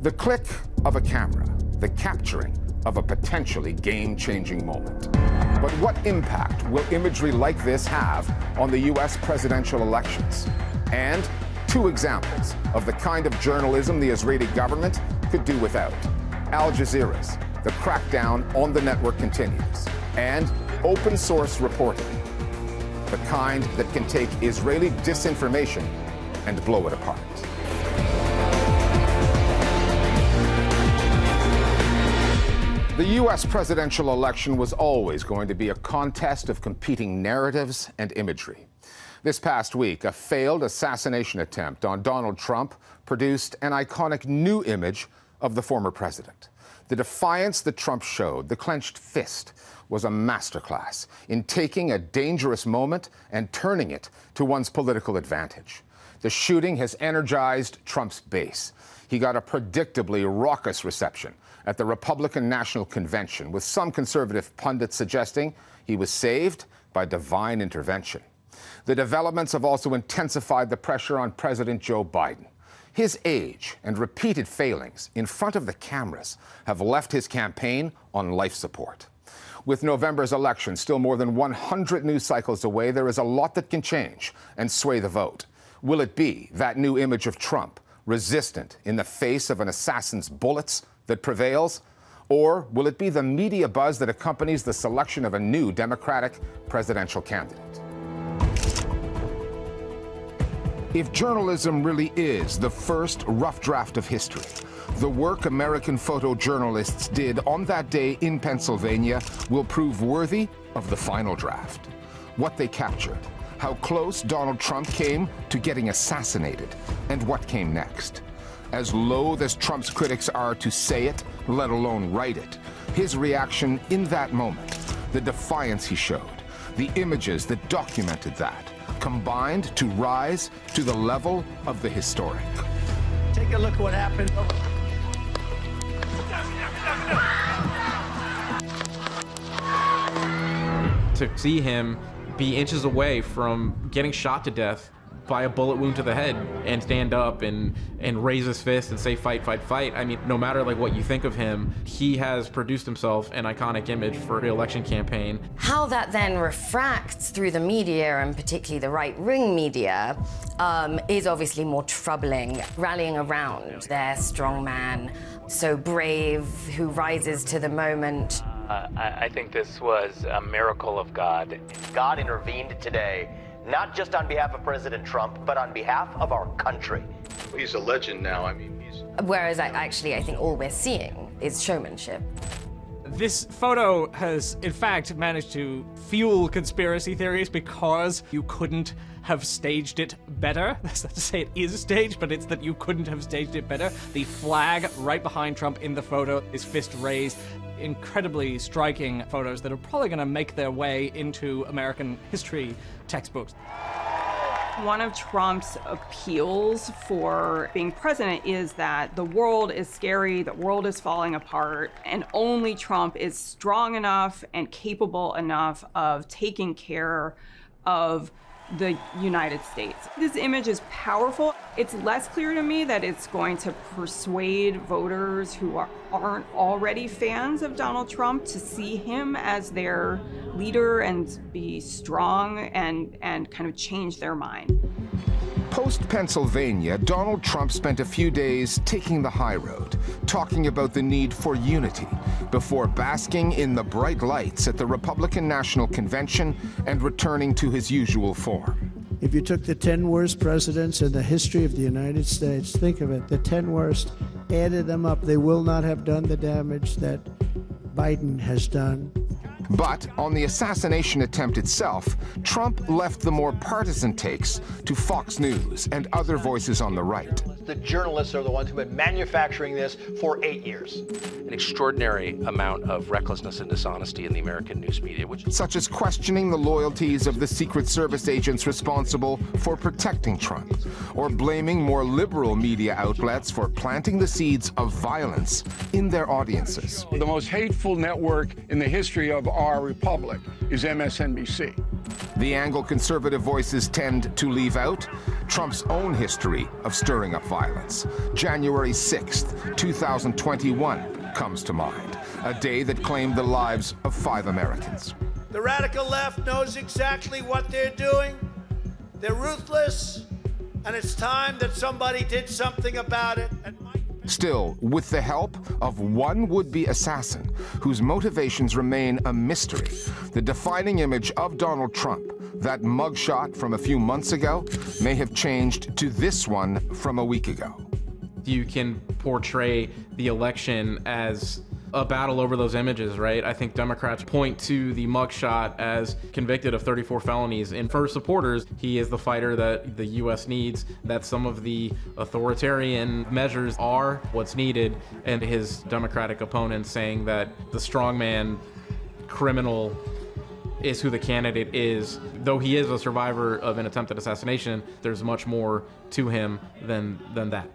The click of a camera, the capturing of a potentially game-changing moment. But what impact will imagery like this have on the U.S. presidential elections? And two examples of the kind of journalism the Israeli government could do without. Al Jazeera's The Crackdown on the Network continues. And open source reporting, the kind that can take Israeli disinformation and blow it apart. The U.S. presidential election was always going to be a contest of competing narratives and imagery. This past week, a failed assassination attempt on Donald Trump produced an iconic new image of the former president. The defiance that Trump showed, the clenched fist, was a masterclass in taking a dangerous moment and turning it to one's political advantage. The shooting has energized Trump's base. He got a predictably raucous reception at the Republican National Convention, with some conservative pundits suggesting he was saved by divine intervention. The developments have also intensified the pressure on President Joe Biden. His age and repeated failings in front of the cameras have left his campaign on life support. With November's election still more than 100 news cycles away, there is a lot that can change and sway the vote. Will it be that new image of Trump, resistant in the face of an assassin's bullets, that prevails? Or will it be the media buzz that accompanies the selection of a new Democratic presidential candidate? If journalism really is the first rough draft of history, the work American photojournalists did on that day in Pennsylvania will prove worthy of the final draft. What they captured, how close Donald Trump came to getting assassinated, and what came next. As loath as Trump's critics are to say it, let alone write it, his reaction in that moment, the defiance he showed, the images that documented that, combined to rise to the level of the historic. Take a look at what happened. To see him be inches away from getting shot to death by a bullet wound to the head and stand up and raise his fist and say fight, fight, fight. I mean, no matter like what you think of him, he has produced himself an iconic image for the election campaign. How that then refracts through the media, and particularly the right-wing media, is obviously more troubling. Rallying around their strong man, so brave, who rises to the moment. I think this was a miracle of God. God intervened today, not just on behalf of President Trump, but on behalf of our country. He's a legend now. I mean, he's... Whereas I think all we're seeing is showmanship. This photo has, in fact, managed to fuel conspiracy theories because you couldn't have staged it better. That's not to say it is staged, but it's that you couldn't have staged it better. The flag right behind Trump in the photo, his fist raised. Incredibly striking photos that are probably going to make their way into American history textbooks. One of Trump's appeals for being president is that the world is scary, the world is falling apart, and only Trump is strong enough and capable enough of taking care of the United States. This image is powerful. It's less clear to me that it's going to persuade voters who aren't already fans of Donald Trump to see him as their leader and be strong and kind of change their mind. Post-Pennsylvania, Donald Trump spent a few days taking the high road, talking about the need for unity, before basking in the bright lights at the Republican National Convention and returning to his usual form. If you took the 10 worst presidents in the history of the United States, think of it, the 10 worst, added them up, they will not have done the damage that Biden has done. But on the assassination attempt itself, Trump left the more partisan takes to Fox News and other voices on the right. The journalists are the ones who have been manufacturing this for 8 years. An extraordinary amount of recklessness and dishonesty in the American news media, such as questioning the loyalties of the Secret Service agents responsible for protecting Trump, or blaming more liberal media outlets for planting the seeds of violence in their audiences. The most hateful network in the history of our republic is MSNBC. The angle conservative voices tend to leave out Trump's own history of stirring up violence. January 6th, 2021 comes to mind, a day that claimed the lives of 5 Americans. The radical left knows exactly what they're doing. They're ruthless, and it's time that somebody did something about it. Still, with the help of one would-be assassin whose motivations remain a mystery, the defining image of Donald Trump, that mugshot from a few months ago, may have changed to this one from a week ago. You can portray the election as a battle over those images, right? I think Democrats point to the mugshot as convicted of 34 felonies. And for supporters, he is the fighter that the U.S. needs, that some of the authoritarian measures are what's needed, and his Democratic opponents saying that the strongman criminal is who the candidate is. Though he is a survivor of an attempted assassination, there's much more to him than that.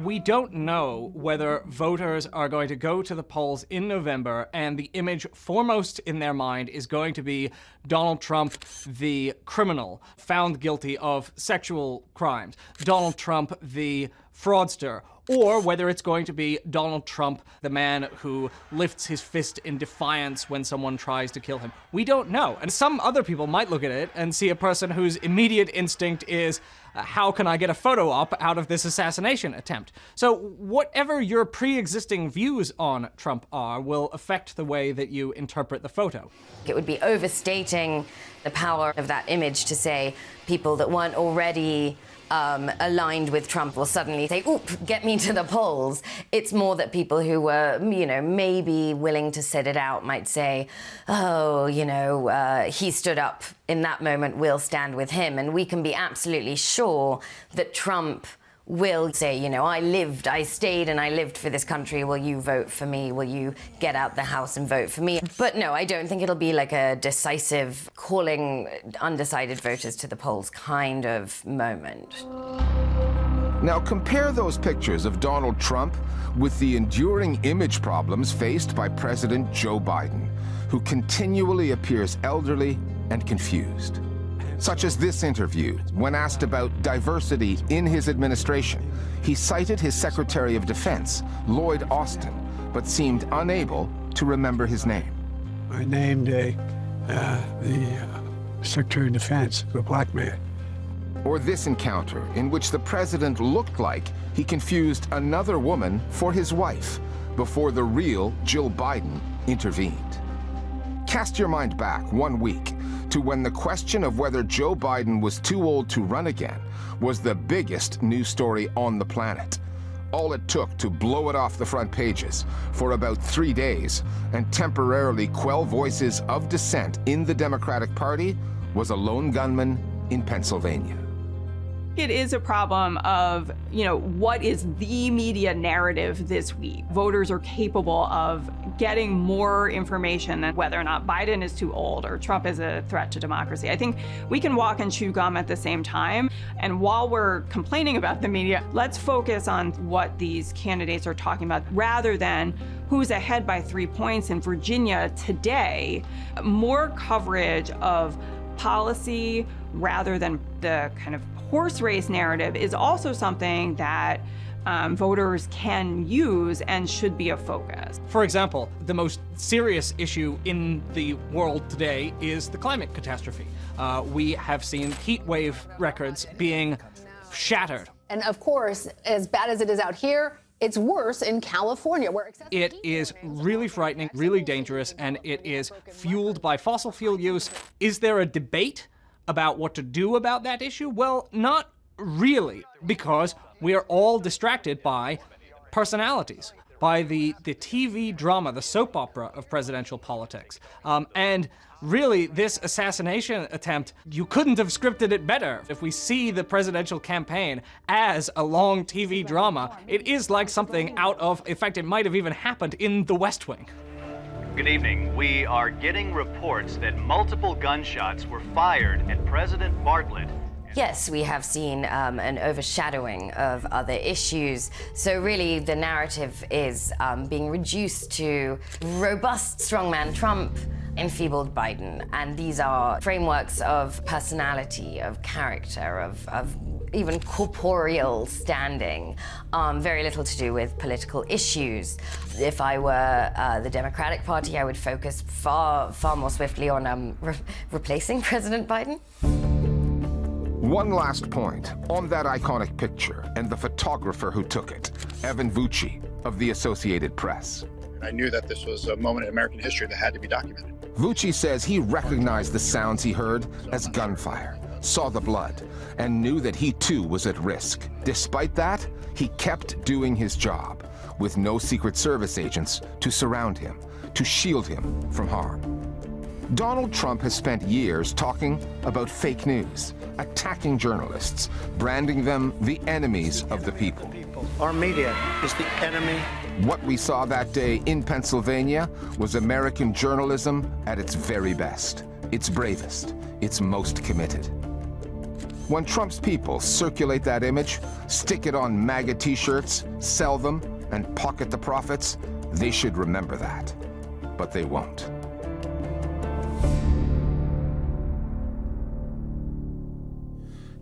We don't know whether voters are going to go to the polls in November and the image foremost in their mind is going to be Donald Trump, the criminal, found guilty of sexual crimes, Donald Trump, the fraudster, or whether it's going to be Donald Trump, the man who lifts his fist in defiance when someone tries to kill him. We don't know. And some other people might look at it and see a person whose immediate instinct is, how can I get a photo op out of this assassination attempt? So whatever your pre-existing views on Trump are will affect the way that you interpret the photo. It would be overstating the power of that image to say people that weren't already aligned with Trump will suddenly say, oop, get me to the polls. It's more that people who were, maybe willing to sit it out might say, oh, he stood up in that moment, we'll stand with him. And we can be absolutely sure that Trump will say, I stayed and I lived for this country. Will you vote for me? Will you get out the House and vote for me? But no, I don't think it'll be like a decisive calling undecided voters to the polls kind of moment. Now compare those pictures of Donald Trump with the enduring image problems faced by President Joe Biden, who continually appears elderly and confused. Such as this interview, when asked about diversity in his administration. He cited his Secretary of Defense, Lloyd Austin, but seemed unable to remember his name. I named the Secretary of Defense, a black man. Or this encounter, in which the president looked like he confused another woman for his wife before the real Jill Biden intervened. Cast your mind back 1 week to when the question of whether Joe Biden was too old to run again was the biggest news story on the planet. All it took to blow it off the front pages for about 3 days and temporarily quell voices of dissent in the Democratic Party was a lone gunman in Pennsylvania. It is a problem of, what is the media narrative this week? Voters are capable of getting more information than whether or not Biden is too old or Trump is a threat to democracy. I think we can walk and chew gum at the same time. And while we're complaining about the media, let's focus on what these candidates are talking about rather than who's ahead by 3 points in Virginia today. More coverage of policy rather than the kind of horse race narrative is also something that voters can use and should be a focus. For example, the most serious issue in the world today is the climate catastrophe. We have seen heat wave records being shattered. And of course, as bad as it is out here, it's worse in California, where it is really frightening, really dangerous, and it is fueled by fossil fuel use. Is there a debate about what to do about that issue? Well, not really, because we are all distracted by personalities, by the TV drama, the soap opera of presidential politics. And really, this assassination attempt, you couldn't have scripted it better. If we see the presidential campaign as a long TV drama, it is like something out of, in fact, it might have even happened in The West Wing. Good evening. We are getting reports that multiple gunshots were fired at President Bartlett. Yes, we have seen an overshadowing of other issues. So really, the narrative is being reduced to robust strongman Trump enfeebled Biden. And these are frameworks of personality, of character, of even corporeal standing, very little to do with political issues. If I were the Democratic Party, I would focus far more swiftly on replacing President Biden. One last point on that iconic picture and the photographer who took it, Evan Vucci of the Associated Press. I knew that this was a moment in American history that had to be documented. Vucci says he recognized the sounds he heard as gunfire, saw the blood, and knew that he too was at risk. Despite that, he kept doing his job, with no Secret Service agents to surround him, to shield him from harm. Donald Trump has spent years talking about fake news, attacking journalists, branding them the enemies of the people. Our media is the enemy. What we saw that day in Pennsylvania was American journalism at its very best, its bravest, its most committed. When Trump's people circulate that image, stick it on MAGA t-shirts, sell them, and pocket the profits, they should remember that. But they won't.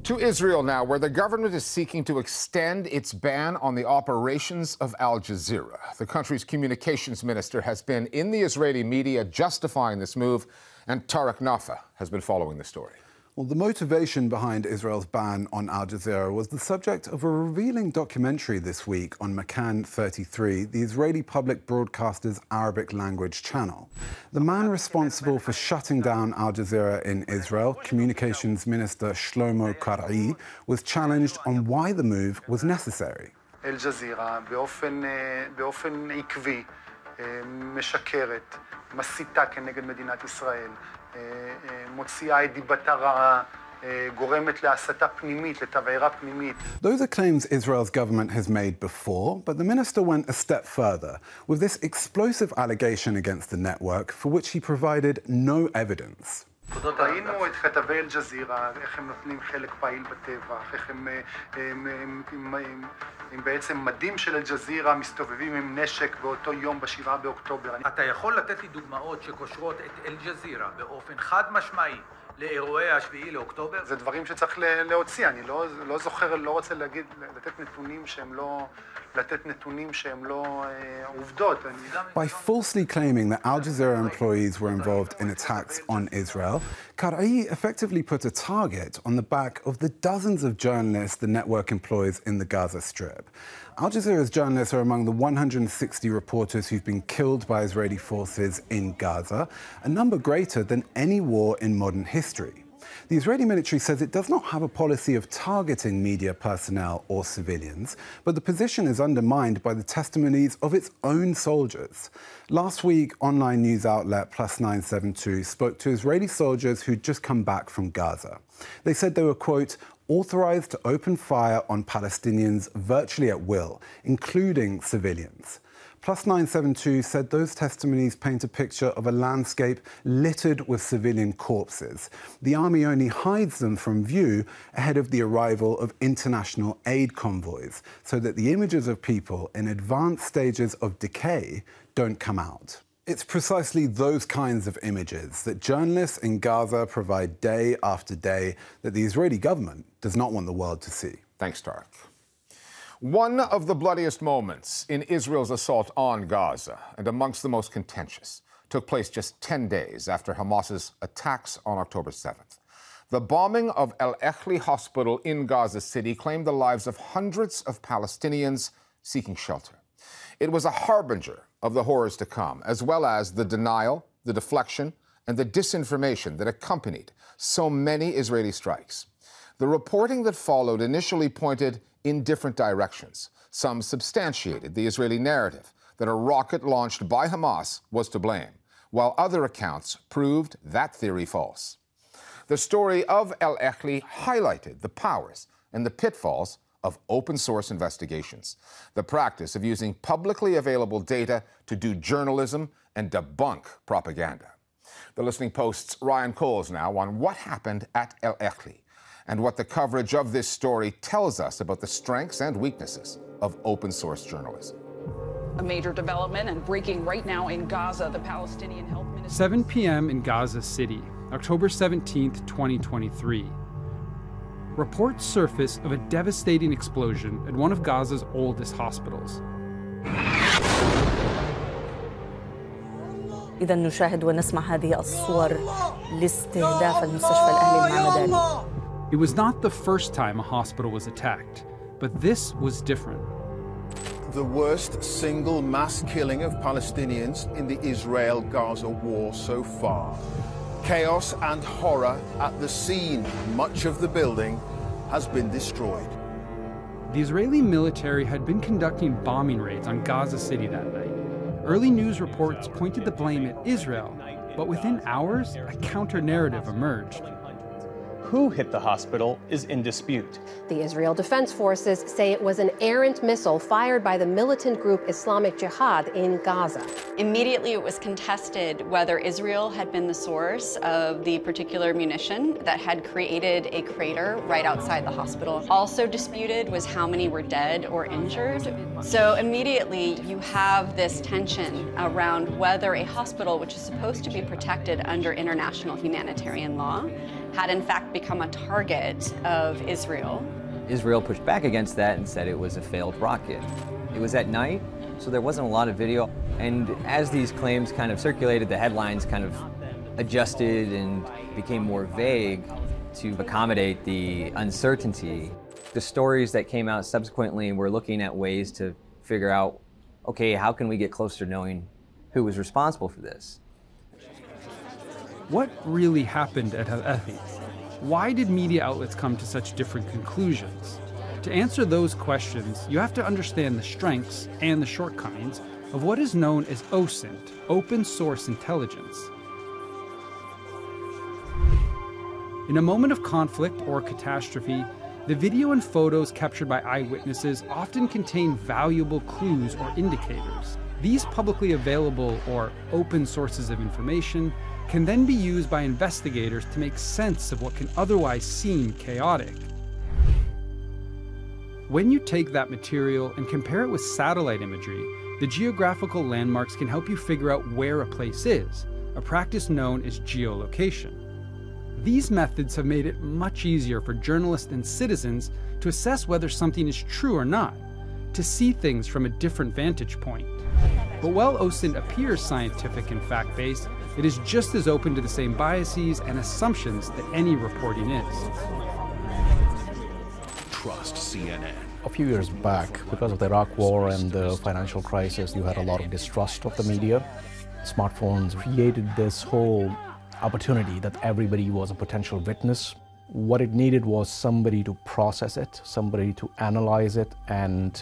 To Israel now, where the government is seeking to extend its ban on the operations of Al Jazeera. The country's communications minister has been in the Israeli media justifying this move, and Tariq Nafi has been following the story. Well, the motivation behind Israel's ban on Al Jazeera was the subject of a revealing documentary this week on Makan 33, the Israeli public broadcaster's Arabic language channel. The man responsible for shutting down Al Jazeera in Israel, Communications Minister Shlomo Karhi, was challenged on why the move was necessary. Al Jazeera, באופן עקבי, משקרת, מסיתה כנגד מדינת ישראל. מוציאה את דיבתה רעה, גורמת להסתה פנימית, לתבערה פנימית. Those are claims Israel's government has made before, but the minister went a step further with this explosive allegation against the network for which he provided no evidence. ראינו את כתבי אל-ג'זירה, איך הם נותנים חלק פעיל בטבח, איך הם בעצם מדים של אל-ג'זירה מסתובבים עם נשק באותו יום ב7 באוקטובר. אתה יכול לתת לי דוגמאות שקושרות את אל-ג'זירה באופן חד משמעי לאירועי ה7 לאוקטובר? זה דברים שצריך להוציא, אני לא זוכר, לא רוצה לתת נתונים שהם לא עובדות. By falsely claiming that Al Jazeera employees were involved in attacks on Israel, Karhi effectively put a target on the back of the dozens of journalists the network employs in the Gaza Strip. Al Jazeera's journalists are among the 160 reporters who've been killed by Israeli forces in Gaza, a number greater than any war in modern history. The Israeli military says it does not have a policy of targeting media personnel or civilians, but the position is undermined by the testimonies of its own soldiers. Last week, online news outlet Plus 972 spoke to Israeli soldiers who'd just come back from Gaza. They said they were, quote, authorized to open fire on Palestinians virtually at will, including civilians. Plus 972 said those testimonies paint a picture of a landscape littered with civilian corpses. The army only hides them from view ahead of the arrival of international aid convoys, so that the images of people in advanced stages of decay don't come out. It's precisely those kinds of images that journalists in Gaza provide day after day that the Israeli government does not want the world to see. Thanks, Tariq. One of the bloodiest moments in Israel's assault on Gaza, and amongst the most contentious, took place just 10 days after Hamas's attacks on October 7th. The bombing of Al Echli Hospital in Gaza City claimed the lives of hundreds of Palestinians seeking shelter. It was a harbinger of the horrors to come, as well as the denial, the deflection, and the disinformation that accompanied so many Israeli strikes. The reporting that followed initially pointed in different directions. Some substantiated the Israeli narrative that a rocket launched by Hamas was to blame, while other accounts proved that theory false. The story of Al Echli highlighted the powers and the pitfalls of open-source investigations, the practice of using publicly available data to do journalism and debunk propaganda. The Listening Post's Ryan Coles now on what happened at Al Echli, and what the coverage of this story tells us about the strengths and weaknesses of open-source journalism. A major development and breaking right now in Gaza, the Palestinian Health Ministry. 7 p.m. in Gaza City, October 17th, 2023. Reports surface of a devastating explosion at one of Gaza's oldest hospitals. إذا نشاهد ونسمع هذه الصور لاستهداف المستشفى الأهلي المعمداني. It was not the first time a hospital was attacked, but this was different. The worst single mass killing of Palestinians in the Israel-Gaza war so far. Chaos and horror at the scene. Much of the building has been destroyed. The Israeli military had been conducting bombing raids on Gaza City that night. Early news reports pointed the blame at Israel, but within hours, a counter-narrative emerged. Who hit the hospital is in dispute. The Israel Defense Forces say it was an errant missile fired by the militant group Islamic Jihad in Gaza. Immediately, it was contested whether Israel had been the source of the particular munition that had created a crater right outside the hospital. Also disputed was how many were dead or injured. So immediately, you have this tension around whether a hospital, which is supposed to be protected under international humanitarian law, had in fact become a target of Israel. Israel pushed back against that and said it was a failed rocket. It was at night, so there wasn't a lot of video. And as these claims kind of circulated, the headlines kind of adjusted and became more vague to accommodate the uncertainty. The stories that came out subsequently were looking at ways to figure out, okay, how can we get closer to knowing who was responsible for this? What really happened at Al-Athi? Why did media outlets come to such different conclusions? To answer those questions, you have to understand the strengths and the shortcomings of what is known as OSINT, open source intelligence. In a moment of conflict or catastrophe, the video and photos captured by eyewitnesses often contain valuable clues or indicators. These publicly available or open sources of information can then be used by investigators to make sense of what can otherwise seem chaotic. When you take that material and compare it with satellite imagery, the geographical landmarks can help you figure out where a place is, a practice known as geolocation. These methods have made it much easier for journalists and citizens to assess whether something is true or not, to see things from a different vantage point. But while OSINT appears scientific and fact-based, it is just as open to the same biases and assumptions that any reporting is. Trust CNN. A few years back, because of the Iraq War and the financial crisis, you had a lot of distrust of the media. Smartphones created this whole opportunity that everybody was a potential witness. What it needed was somebody to process it, somebody to analyze it, and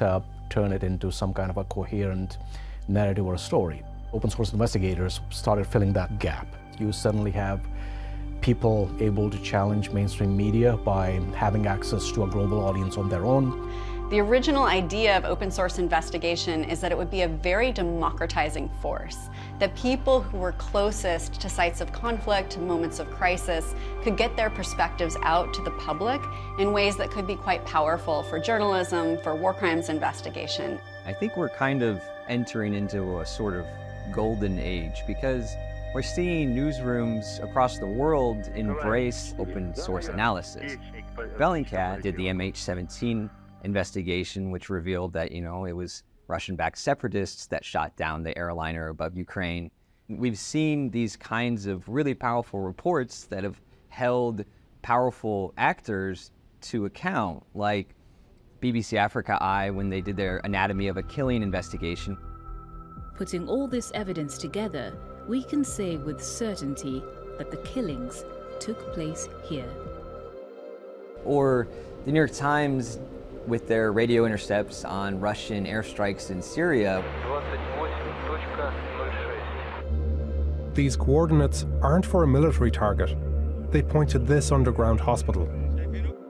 turn it into some kind of a coherent narrative or a story. Open source investigators started filling that gap. You suddenly have people able to challenge mainstream media by having access to a global audience on their own. The original idea of open source investigation is that it would be a very democratizing force, that people who were closest to sites of conflict, moments of crisis, could get their perspectives out to the public in ways that could be quite powerful for journalism, for war crimes investigation. I think we're kind of entering into a sort of golden age because we're seeing newsrooms across the world embrace open source analysis. Bellingcat did the MH17 investigation, which revealed that, it was Russian-backed separatists that shot down the airliner above Ukraine. We've seen these kinds of really powerful reports that have held powerful actors to account, like BBC Africa Eye when they did their Anatomy of a Killing investigation. Putting all this evidence together, we can say with certainty that the killings took place here. Or the New York Times with their radio intercepts on Russian airstrikes in Syria. These coordinates aren't for a military target. They point to this underground hospital.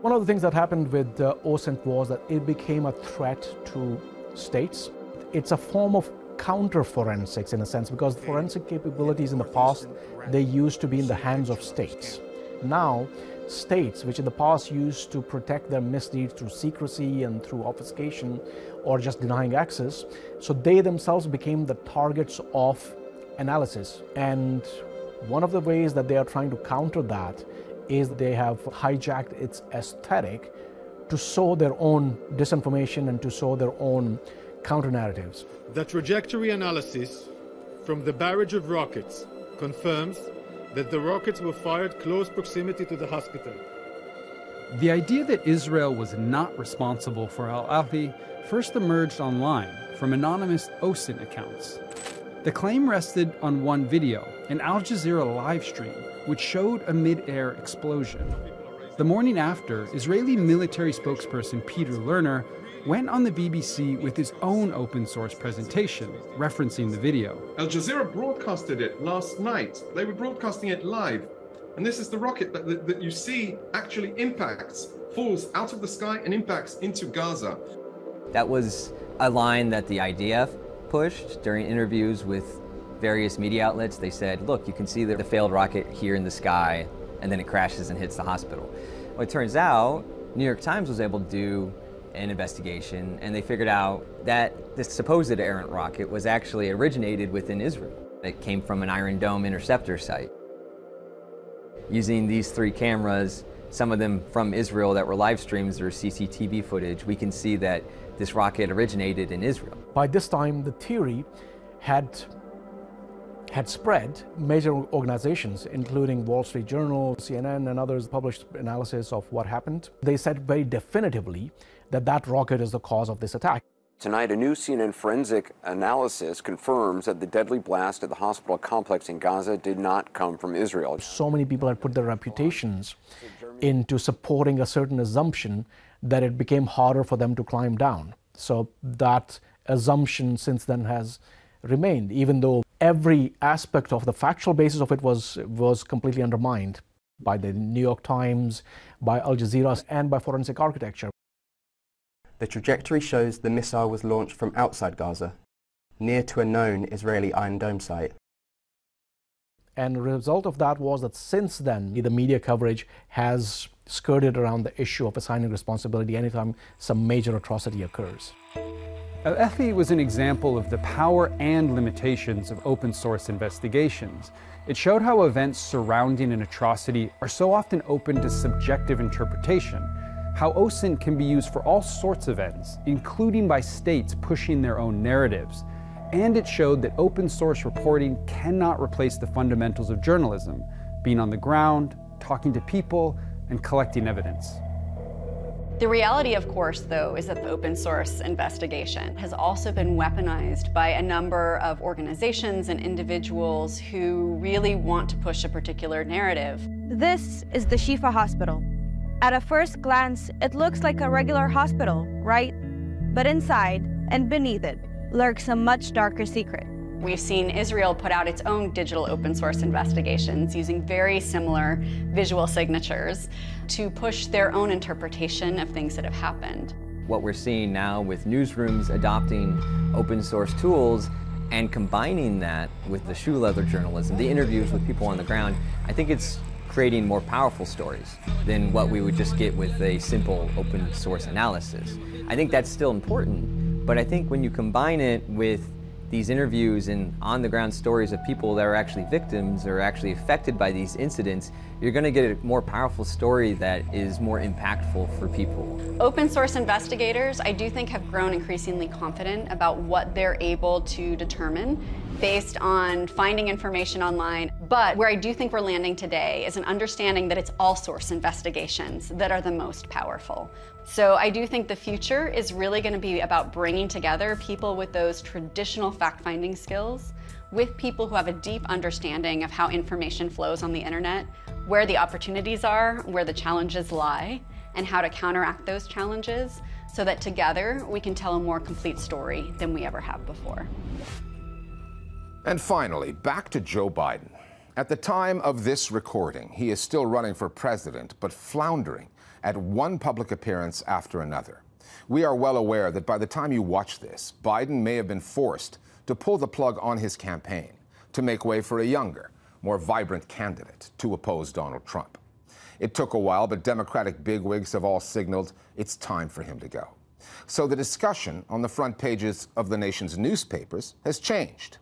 One of the things that happened with OSINT was that it became a threat to states. It's a form of counter-forensics in a sense, because forensic capabilities in the past, they used to be in the hands of states. Now, states, which in the past used to protect their misdeeds through secrecy and through obfuscation or just denying access, so they themselves became the targets of analysis. And one of the ways that they are trying to counter that is they have hijacked its aesthetic to sow their own disinformation and to sow their own counter-narratives. The trajectory analysis from the barrage of rockets confirms that the rockets were fired close proximity to the hospital. The idea that Israel was not responsible for Al-Ahli first emerged online from anonymous OSINT accounts. The claim rested on one video, an Al Jazeera live stream, which showed a mid-air explosion. The morning after, Israeli military spokesperson Peter Lerner went on the BBC with his own open-source presentation, referencing the video. Al Jazeera broadcasted it last night. They were broadcasting it live. And this is the rocket that you see actually impacts, falls out of the sky and impacts into Gaza. That was a line that the IDF pushed during interviews with various media outlets. They said, look, you can see the failed rocket here in the sky, and then it crashes and hits the hospital. Well, it turns out, New York Times was able to do an investigation, and they figured out that this supposed errant rocket was actually originated within Israel. It came from an Iron Dome interceptor site. Using these 3 cameras, some of them from Israel that were live streams or CCTV footage, we can see that this rocket originated in Israel. By this time, the theory had spread. Major organizations, including Wall Street Journal, CNN, and others, published analysis of what happened. They said very definitively that that rocket is the cause of this attack. Tonight, a new CNN forensic analysis confirms that the deadly blast at the hospital complex in Gaza did not come from Israel. So many people had put their reputations into supporting a certain assumption that it became harder for them to climb down. So that assumption since then has remained, even though every aspect of the factual basis of it was completely undermined by the New York Times, by Al Jazeera, and by forensic architecture. The trajectory shows the missile was launched from outside Gaza, near to a known Israeli Iron Dome site. And the result of that was that since then, the media coverage has skirted around the issue of assigning responsibility anytime some major atrocity occurs. Al-Ahli was an example of the power and limitations of open-source investigations. It showed how events surrounding an atrocity are so often open to subjective interpretation, how OSINT can be used for all sorts of ends, including by states pushing their own narratives. And it showed that open-source reporting cannot replace the fundamentals of journalism, being on the ground, talking to people, and collecting evidence. The reality, of course, though, is that the open source investigation has also been weaponized by a number of organizations and individuals who really want to push a particular narrative. This is the Shifa Hospital. At a first glance, it looks like a regular hospital, right? But inside and beneath it lurks a much darker secret. We've seen Israel put out its own digital open source investigations using very similar visual signatures to push their own interpretation of things that have happened. What we're seeing now with newsrooms adopting open source tools and combining that with the shoe leather journalism, the interviews with people on the ground, I think it's creating more powerful stories than what we would just get with a simple open source analysis. I think that's still important, but I think when you combine it with these interviews and on-the-ground stories of people that are actually victims or actually affected by these incidents, you're going to get a more powerful story that is more impactful for people. Open source investigators, I do think, have grown increasingly confident about what they're able to determine based on finding information online. But where I do think we're landing today is an understanding that it's all source investigations that are the most powerful. So I do think the future is really going to be about bringing together people with those traditional fact-finding skills with people who have a deep understanding of how information flows on the internet, where the opportunities are, where the challenges lie, and how to counteract those challenges so that together we can tell a more complete story than we ever have before. And finally, back to Joe Biden. At the time of this recording, he is still running for president, but floundering at one public appearance after another. We are well aware that by the time you watch this, Biden may have been forced to pull the plug on his campaign to make way for a younger, more vibrant candidate to oppose Donald Trump. It took a while, but Democratic bigwigs have all signaled it's time for him to go. So the discussion on the front pages of the nation's newspapers has changed.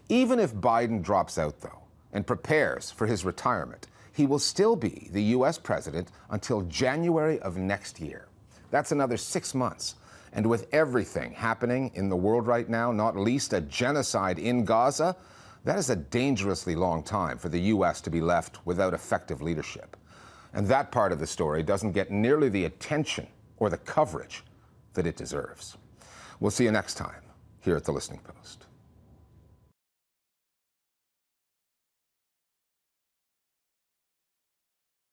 Even if Biden drops out, though, and prepares for his retirement, he will still be the U.S. president until January of next year. That's another 6 months. And with everything happening in the world right now, not least a genocide in Gaza, that is a dangerously long time for the U.S. to be left without effective leadership. And that part of the story doesn't get nearly the attention or the coverage that it deserves. We'll see you next time here at The Listening Post.